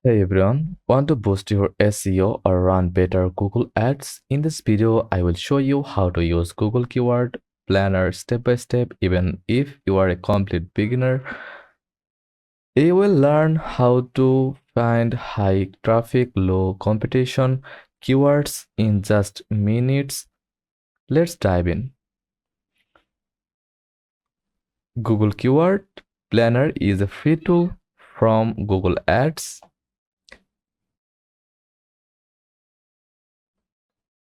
Hey everyone, want to boost your SEO or run better Google Ads? In this video, I will show you how to use Google Keyword Planner step by step. Even if you are a complete beginner, you will learn how to find high traffic, low competition keywords in just minutes. Let's dive in. Google Keyword Planner is a free tool from Google Ads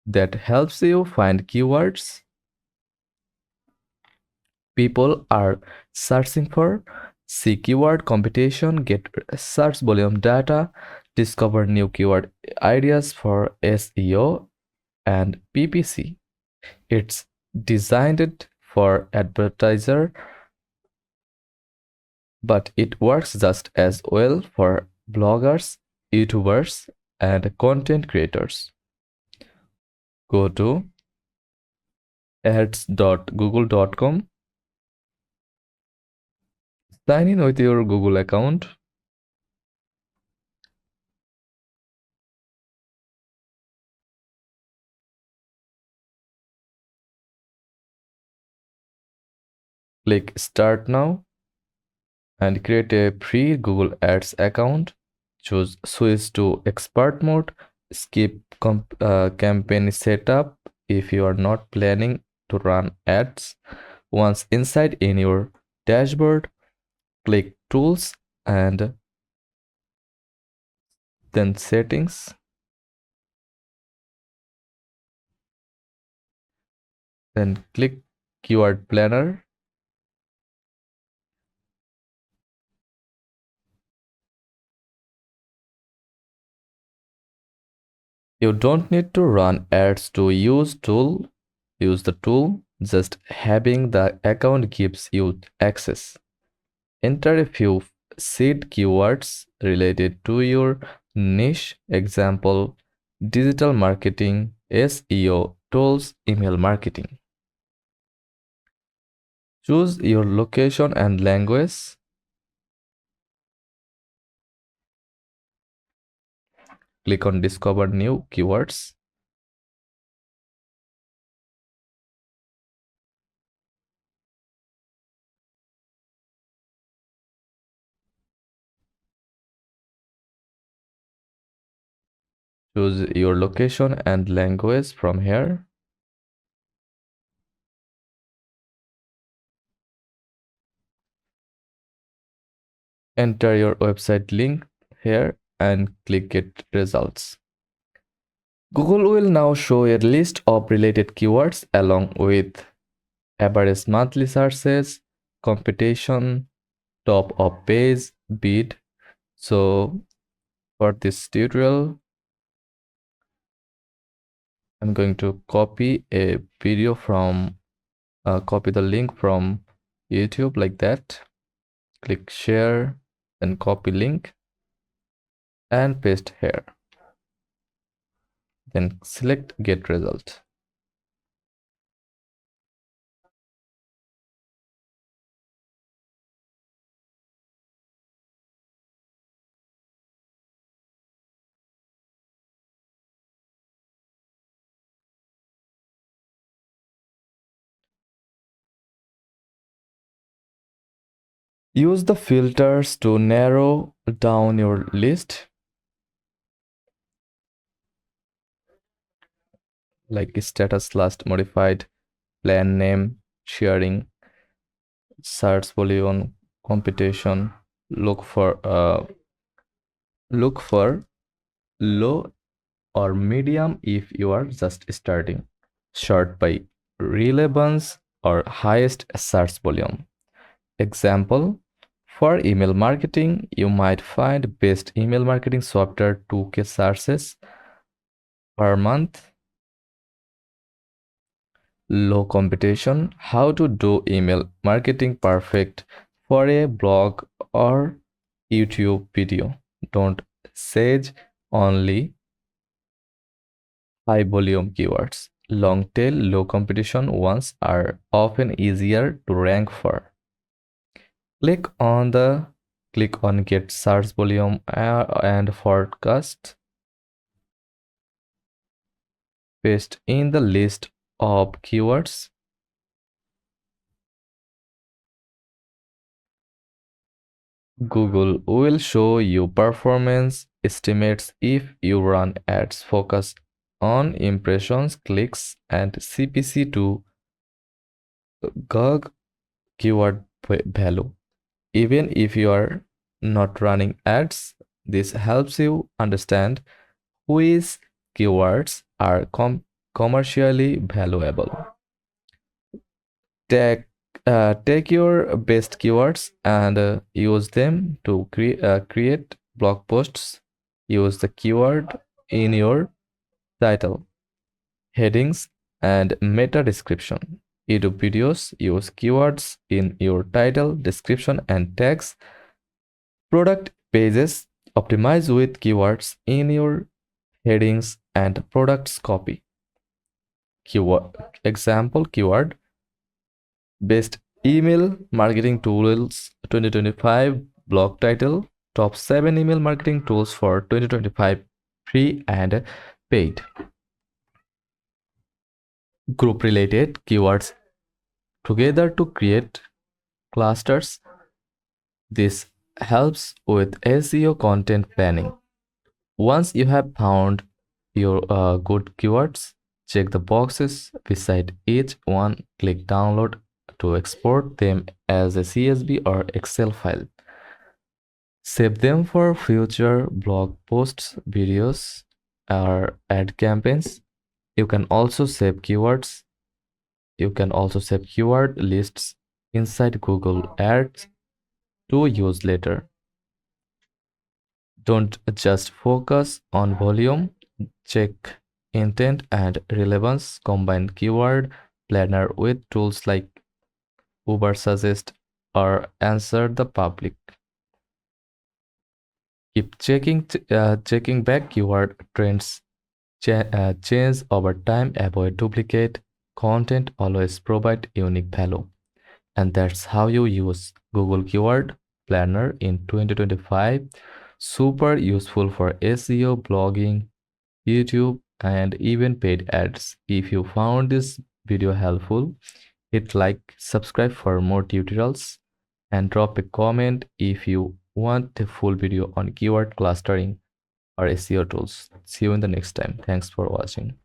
that helps you find keywords people are searching for, see keyword competition, get search volume data, discover new keyword ideas for SEO and PPC. It's designed for advertiser, but it works just as well for bloggers, YouTubers, and content creators. Go to ads.google.com, sign in with your Google account. Click Start Now and create a free Google Ads account. Choose Switch to Expert mode. Skip campaign setup if you are not planning to run ads. Once inside in your dashboard, click Tools and then Settings. Then click Keyword Planner. You don't need to run ads to use the tool. Just having the account gives you access. Enter a few seed keywords related to your niche. Example, digital marketing, SEO tools, email marketing. Choose your location and language. Click on Discover New Keywords. Choose your location and language from here. Enter your website link here and click Get Results. Google will now show a list of related keywords along with average monthly searches, competition, top of page, bid. So for this tutorial, I'm going to copy a video from, copy the link from YouTube like that. Click share, then copy link and paste here. Then select get result. Use the filters to narrow down your list, like status last modified, plan name, sharing, search volume, competition. Look for low or medium if you are just starting. Sort by relevance or highest search volume. Example, for email marketing, you might find best email marketing software 2K searches per month. Low competition, how to do email marketing perfect for a blog or YouTube video. Don't sage only high volume keywords. Long tail, low competition ones are often easier to rank for. Click on the Click on Get Search Volume and Forecast. Paste in the list of keywords. Google will show you performance estimates if you run ads. Focus on impressions, clicks, and CPC to gauge keyword value. Even if you are not running ads, this helps you understand which keywords are commercially valuable. Take your best keywords and use them to create blog posts. Use the keyword in your title, headings, and meta description. YouTube videos use keywords in your title, description, and tags. Product pages optimize with keywords in your headings and products copy. Keyword example keyword Best email marketing tools 2025 blog title. Top 7 email marketing tools for 2025 free and paid. Group related keywords together to create clusters. This helps with SEO content planning. Once you have found your good keywords, check the boxes beside each one. Click download to export them as a CSV or Excel file. Save them for future blog posts, videos, or ad campaigns. You can also save keywords. You can also save keyword lists inside Google Ads to use later. Don't just focus on volume, check intent and relevance. Combine keyword planner with tools like Ubersuggest or Answer the Public. Keep checking back keyword trends change over time. Avoid duplicate content. Always provide unique value. And that's how you use Google Keyword Planner in 2025. Super useful for SEO, blogging, YouTube, and even paid ads. If you found this video helpful, hit like, subscribe for more tutorials, and drop a comment if you want a full video on keyword clustering or SEO tools. See you in the next time. Thanks for watching.